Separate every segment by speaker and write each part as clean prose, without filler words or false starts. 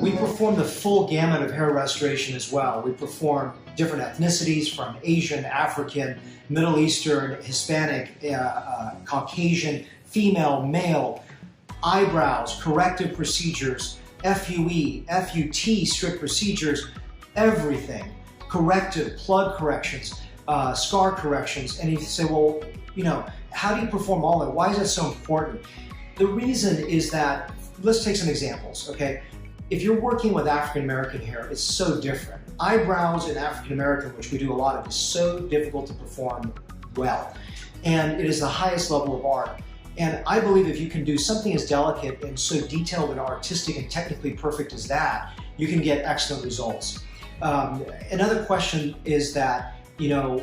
Speaker 1: We perform the full gamut of hair restoration as well. We perform different ethnicities from Asian, African, Middle Eastern, Hispanic, Caucasian, female, male, eyebrows, corrective procedures, FUE, FUT, strip procedures, everything. Corrective, plug corrections, scar corrections. And you say, well, you know, how do you perform all that? Why is that so important? The reason is that, let's take some examples, okay? If you're working with African American hair, it's so different. Eyebrows in African American, which we do a lot of, is so difficult to perform well. And it is the highest level of art. And I believe if you can do something as delicate and so detailed and artistic and technically perfect as that, you can get excellent results. Another question is that, you know,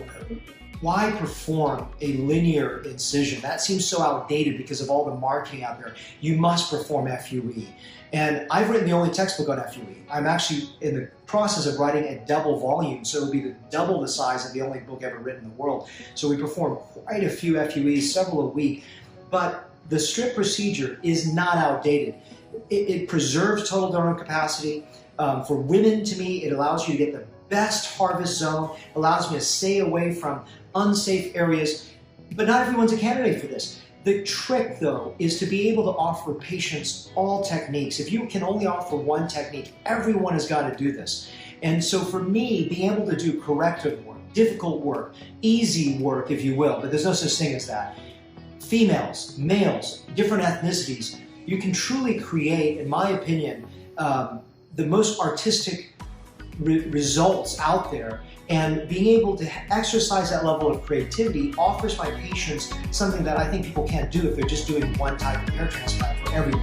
Speaker 1: why perform a linear incision? That seems so outdated because of all the marketing out there. You must perform FUE. And I've written the only textbook on FUE. I'm actually in the process of writing a double volume, so it'll be double the size of the only book ever written in the world. So we perform quite a few FUEs, several a week. But the strip procedure is not outdated. It preserves total donor capacity. For women, to me, it allows you to get the best harvest zone, allows me to stay away from unsafe areas, but not everyone's a candidate for this. The trick, though, is to be able to offer patients all techniques. If you can only offer one technique, everyone has got to do this. And so for me, being able to do corrective work, difficult work, easy work, if you will, but there's no such thing as that. Females, males, different ethnicities, you can truly create, in my opinion, the most artistic results out there, and being able to exercise that level of creativity offers my patients something that I think people can't do if they're just doing one type of hair transplant for everyone.